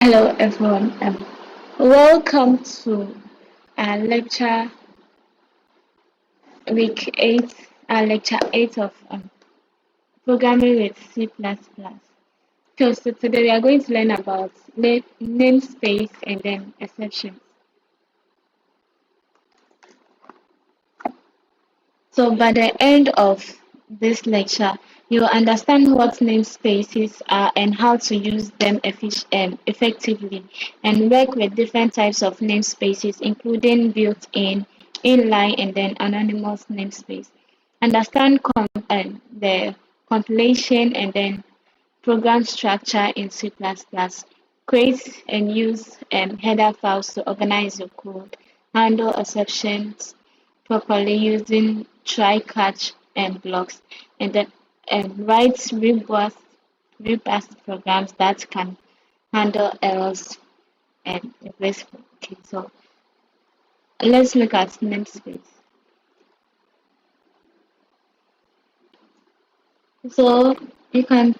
Hello, everyone. Welcome to our lecture week 8, our lecture 8 of programming with C++. So today we are going to learn about namespace and then exceptions. So by the end of this lecture, you will understand what namespaces are and how to use them effectively, and work with different types of namespaces, including built-in, inline, and then anonymous namespace. Understand the compilation and then program structure in C++. Create and use header files to organize your code. Handle exceptions properly using try-catch and blocks. And then write robust programs that can handle errors and gracefully. Okay, so let's look at namespace. So you can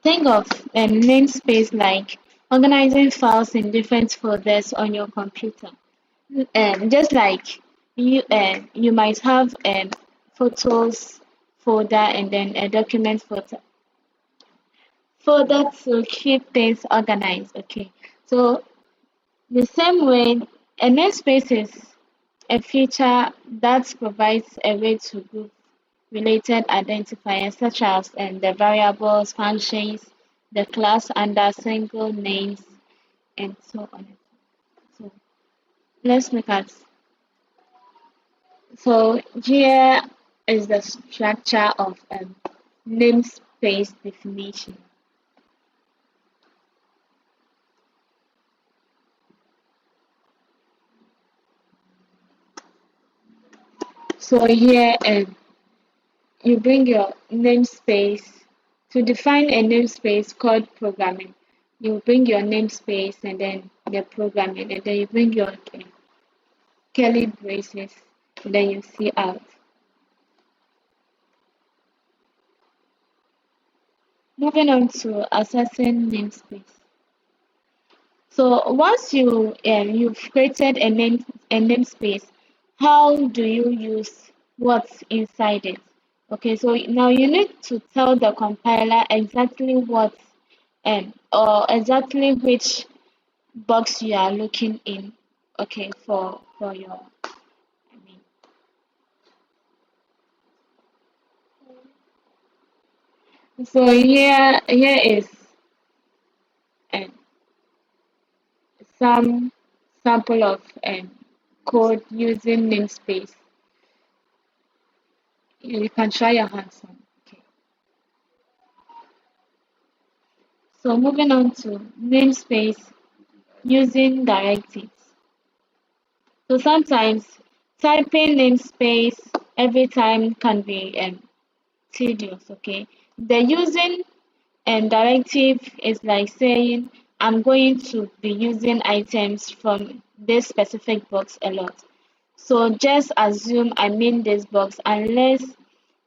think of namespace like organizing files in different folders on your computer. Just like you might have photos folder and then a document folder to keep things organized. Okay, so the same way, a namespace is a feature that provides a way to group related identifiers such as the variables, functions, the class under single names, and so on. So let's look at. So here is the structure of namespace definition. So here you bring your namespace to define a namespace called programming. You bring your namespace and then the programming, and then you bring your curly braces, and then you see out. Moving on to assessing namespace. So once you've created a namespace, how do you use what's inside it? Okay, so now you need to tell the compiler exactly what or exactly which box you are looking in. Okay, for your I mean. So here is um, some sample of code using namespace. You can try your hands on. Okay. So moving on to namespace using directives. So sometimes typing namespace every time can be tedious, okay? The using directive is like saying I'm going to be using items from this specific box a lot. So just assume I mean this box unless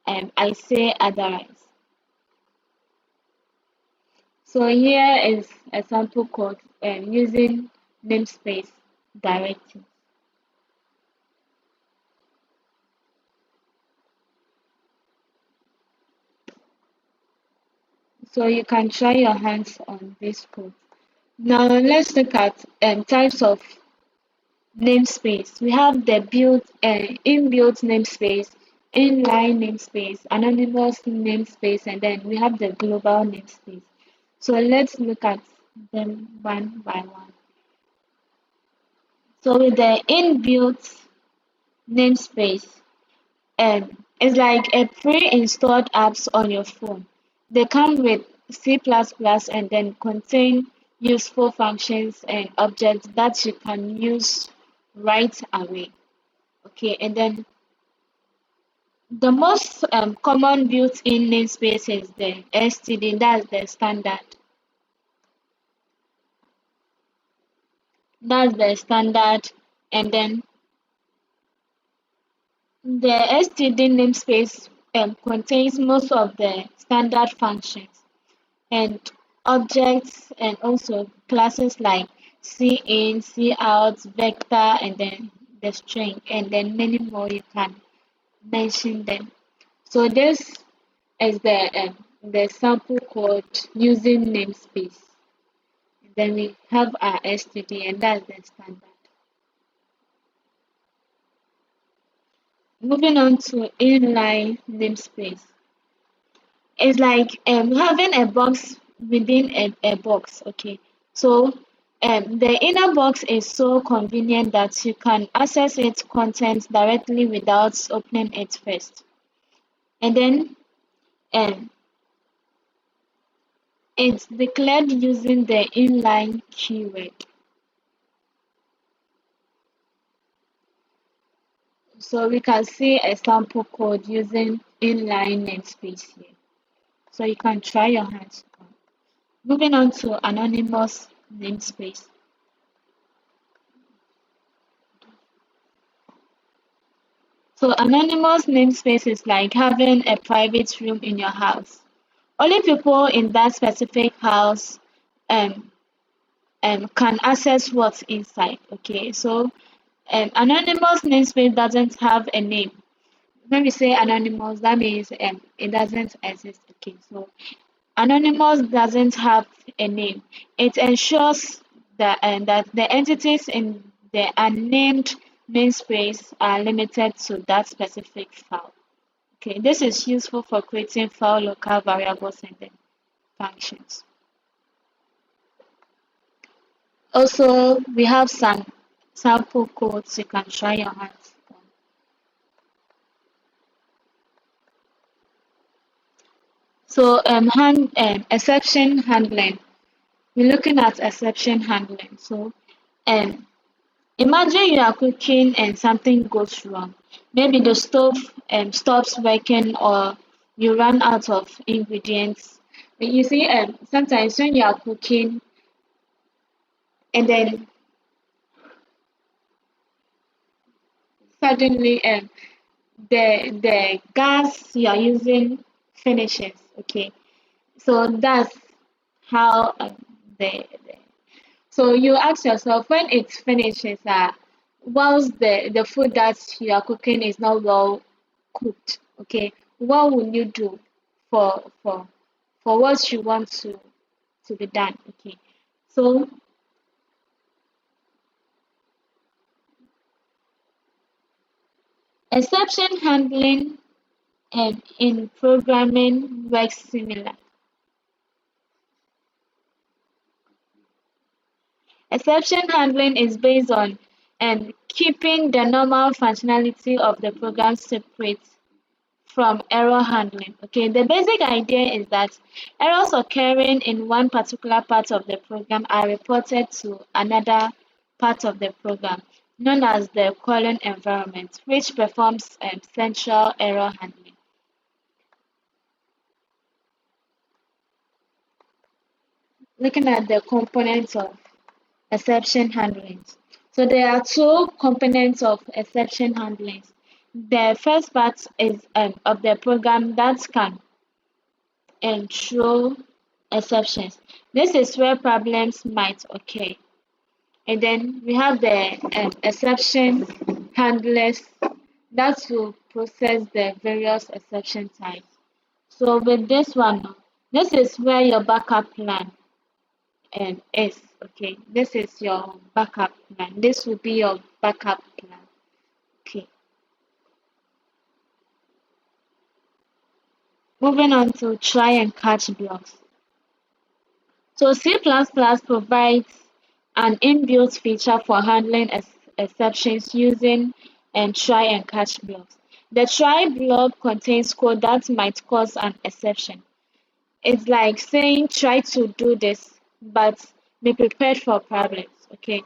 I say otherwise. So here is a sample code using namespace directive. So you can try your hands on this code. Now let's look at types of namespace. We have the inbuilt namespace, inline namespace, anonymous namespace, and then we have the global namespace. So let's look at them one by one. So with the inbuilt namespace, it's like a pre-installed apps on your phone. They come with C++ and then contain useful functions and objects that you can use right away. Okay, and then the most common built-in namespace is the STD, that's the standard. That's the standard, and then the STD namespace contains most of the standard functions. And objects, and also classes like cin, cout, vector, and then the string, and then many more you can mention them. So this is the sample code using namespace. Then we have our STD, and that's the standard. Moving on to inline namespace. It's like having a box within a box, okay? So the inner box is so convenient that you can access its contents directly without opening it first. And then um, it's declared using the inline keyword. So we can see a sample code using inline namespace here. So you can try your hands on. Moving on to anonymous namespace. So anonymous namespace is like having a private room in your house. Only people in that specific house um, can access what's inside. Okay, so anonymous namespace doesn't have a name. When we say anonymous, that means it doesn't exist. Okay, so anonymous doesn't have a name. It ensures that the entities in the unnamed namespace are limited to that specific file. Okay, this is useful for creating file local variables and then functions. Also, we have some sample codes you can try your hands on. So, exception handling. We're looking at exception handling. So, um, imagine you are cooking and something goes wrong. Maybe the stove stops working or you run out of ingredients. But you see, sometimes when you are cooking and then suddenly the gas you are using finishes. Okay, so that's how the so you ask yourself when it finishes, whilst the food that you are cooking is not well cooked, okay, what will you do for for for what you want to be done? Okay, so exception handling in programming works similar. Exception handling is based on keeping the normal functionality of the program separate from error handling. Okay, the basic idea is that errors occurring in one particular part of the program are reported to another part of the program, known as the calling environment, which performs central error handling. Looking at the components of exception handlings. So there are two components of exception handlings. The first part is of the program that can throw exceptions. This is where problems might occur. And then we have the exception handlers that will process the various exception types. So with this one, this is where your backup plan is. Okay, this is your backup plan. This will be your backup plan. Okay, moving on to try and catch blocks. So C++ provides an inbuilt feature for handling exceptions using try and catch blocks. The try block contains code that might cause an exception. It's like saying try to do this, but be prepared for problems. Okay,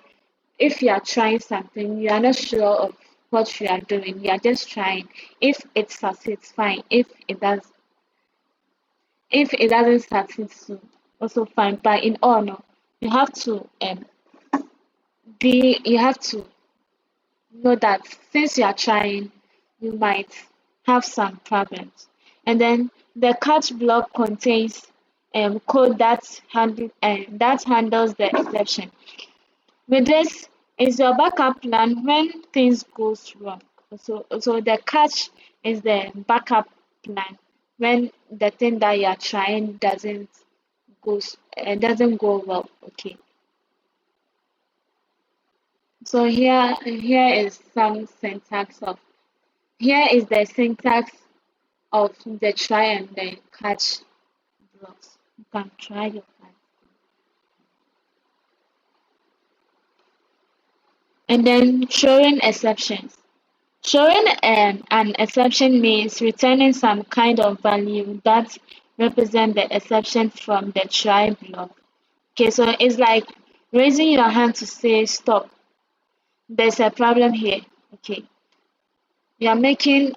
if you are trying something, you are not sure of what you are doing. You are just trying. If it succeeds, fine. If it doesn't succeed, so also fine. But in all, no, you have to you have to know that since you are trying, you might have some problems. And then the catch block contains code that handles the exception. With this is your backup plan when things goes wrong. So the catch is the backup plan when the thing that you are trying doesn't go well. Okay. So here is some syntax of here is the syntax of the try and the catch blocks. You can try your plan. And then throwing exceptions. Showing an exception means returning some kind of value that represent the exception from the try block. Okay, so it's like raising your hand to say stop. There's a problem here. Okay, you are making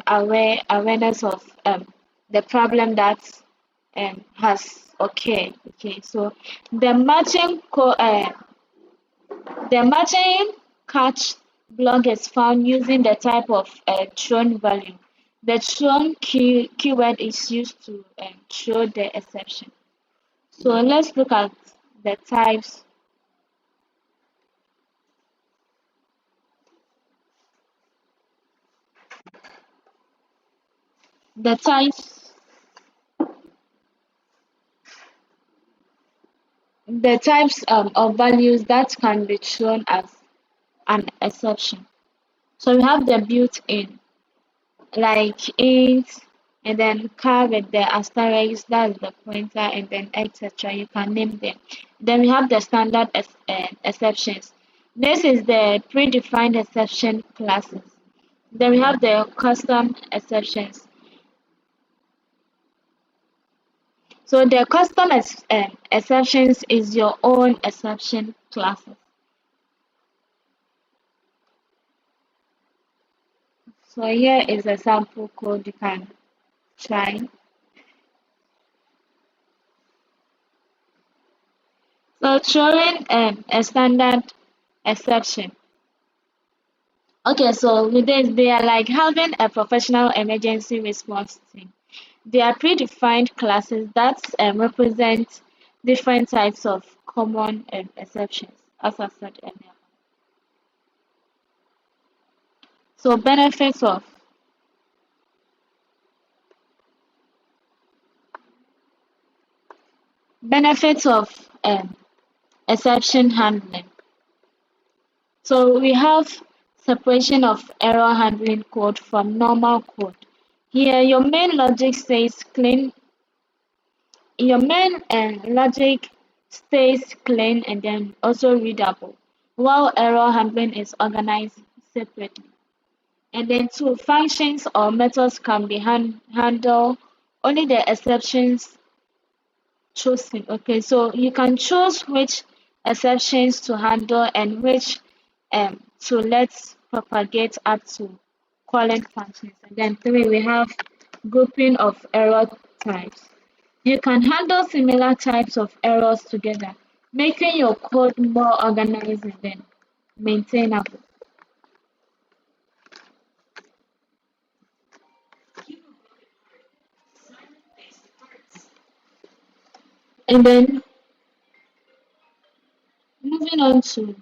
awareness of the problem that has occurred. Okay, so the matching catch block is found using the type of thrown value. The thrown keyword is used to throw the exception. So let's look at the types. The types. The types of values that can be thrown as an exception. So we have the built-in, like int, and then car with the asterisk, that's the pointer, and then etc. You can name them. Then we have the standard exceptions. This is the predefined exception classes. Then we have the custom exceptions. So the custom exceptions is your own exception classes. So here is a sample code you can try. So throwing a standard exception. Okay, so with this, they are like having a professional emergency response team. They are predefined classes that represent different types of common exceptions, as I said earlier. So benefits of exception handling. So we have separation of error handling code from normal code. Here, your main logic stays clean and then also readable, while error handling is organized separately. And then two functions or methods can be handled only the exceptions chosen. Okay, so you can choose which exceptions to handle and which to let propagate up to calling functions. And then three, we have grouping of error types. You can handle similar types of errors together, making your code more organized and then maintainable. And then moving on to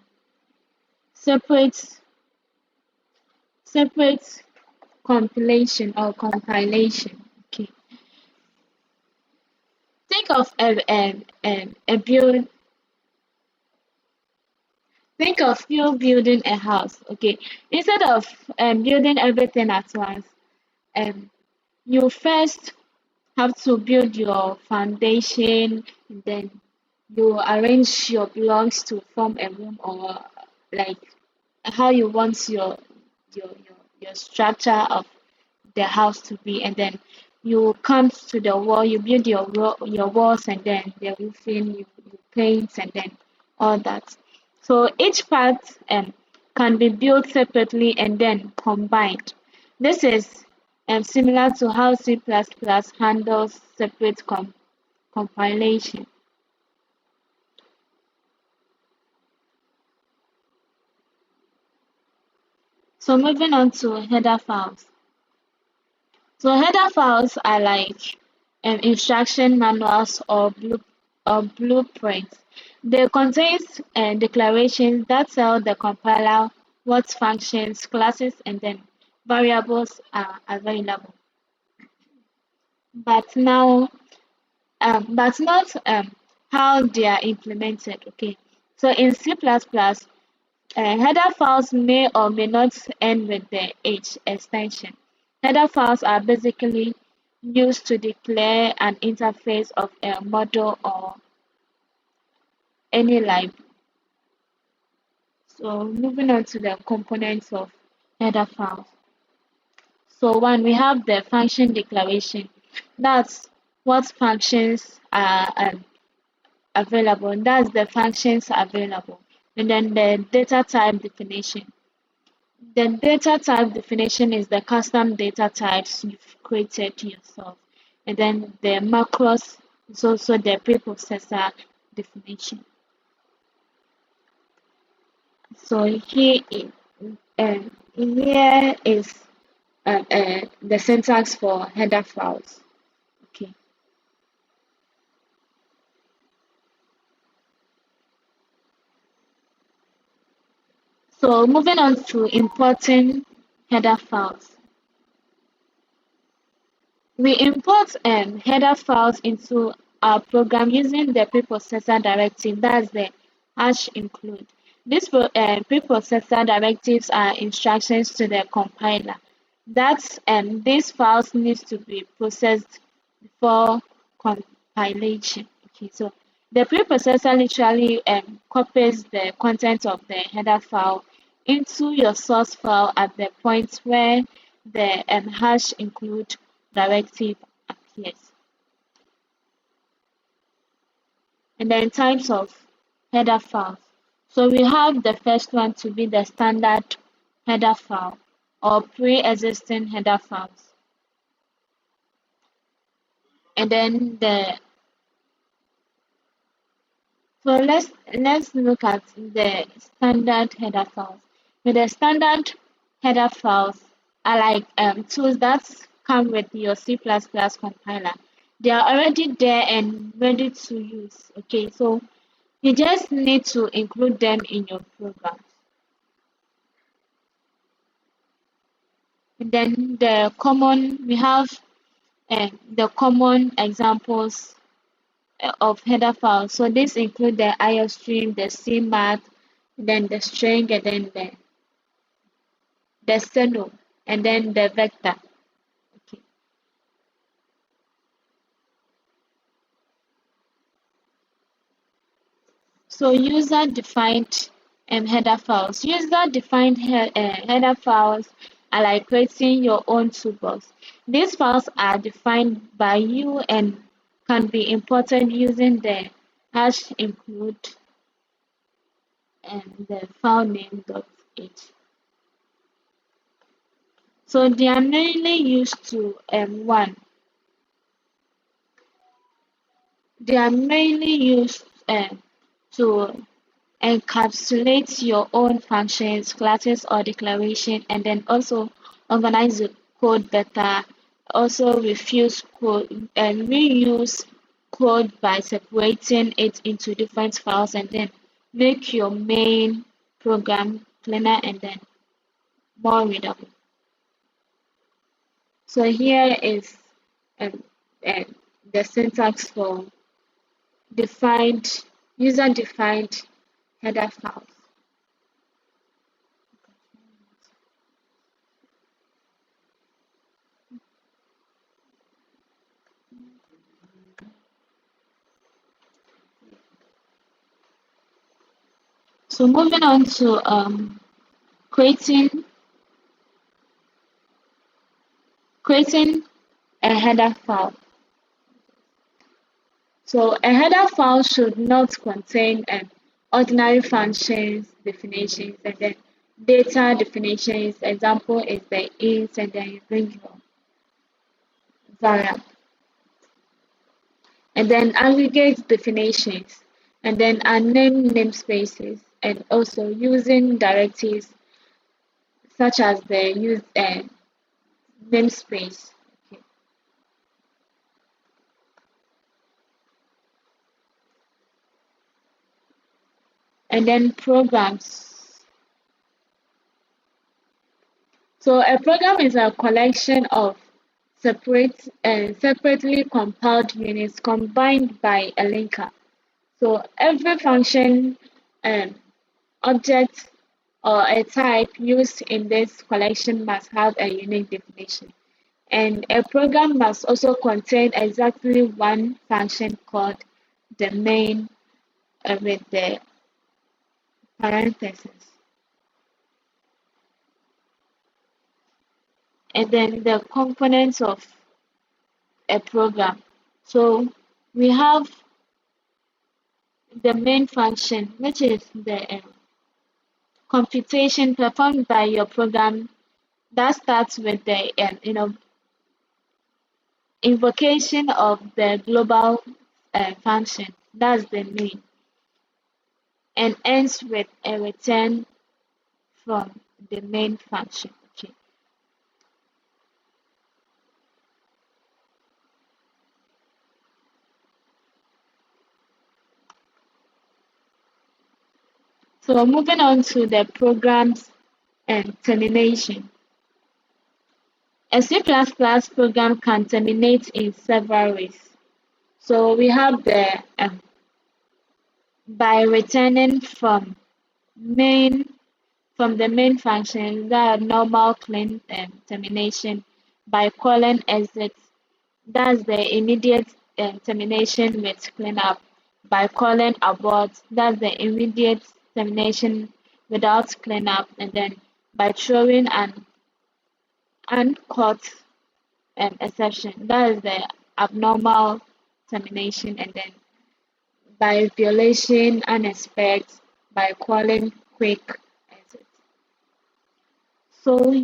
separate separate compilation. Okay. Think of a build. Think of you building a house. Okay. Instead of building everything at once, um, you first have to build your foundation, and then you arrange your blocks to form a room or like how you want your structure of the house to be, and then you come to the wall, you build your walls, and then the roofing, you paint, and then all that. So each part can be built separately and then combined. This is similar to how C++ handles separate compilation. So moving on to header files. So header files are like instruction manuals or blueprints. They contain declarations that tell the compiler what functions, classes, and then variables are available. But now, but not how they are implemented. Okay, so in C++, header files may or may not end with the H extension. Header files are basically used to declare an interface of a model or any library. So moving on to the components of header files. So one, we have the function declaration. That's what functions are available. That's the functions available. And then the data type definition. The data type definition is the custom data types you've created yourself. And then the macros is also the preprocessor definition. So here is the syntax for header files. Okay. So moving on to importing header files. We import header files into our program using the preprocessor directive, that's the hash include. These preprocessor directives are instructions to the compiler that these files need to be processed before compilation. Okay, so the preprocessor literally copies the content of the header file into your source file at the point where the hash include directive appears. And then types of header files. So we have the first one to be the standard header file or pre-existing header files. And then let's look at the standard header files. So the standard header files are like tools that come with your C++ compiler. They are already there and ready to use. Okay, so you just need to include them in your program. And then we have the common examples of header files. So this include the IOStream, the CMAT, then the string, and then the steno, and then the vector. Okay. So user-defined header files. User-defined header files are like creating your own toolbox. These files are defined by you and can be imported using the hash include and the file name.h. So they are mainly used to they are mainly used to encapsulate your own functions, classes, or declaration, and then also organize the code better. Also refuse code and reuse code by separating it into different files, and then make your main program cleaner and then more readable. So here is um, uh, the syntax for defined user-defined header files. So moving on to creating creating a header file. So a header file should not contain ordinary functions definitions and then data definitions. Example is the int and then you bring your variable. And then aggregate definitions and then unnamed namespaces and also using directives such as the use namespace. Okay. And then programs. So a program is a collection of separately compiled units combined by a linker. So every function, um, object, or a type used in this collection must have a unique definition. And a program must also contain exactly one function called the main with the parentheses. And then the components of a program. So we have the main function, which is the computation performed by your program that starts with the invocation of the global function. That's the main, and ends with a return from the main function. Okay. So moving on to the program's termination. A C++ program can terminate in several ways. So we have the by returning main from the main function, that normal clean termination by calling exit. That's the immediate termination with cleanup. By calling abort, that's the immediate termination without cleanup. And then by throwing an uncaught exception, that is the abnormal termination. And then by violation unexpected, by calling quick exit. So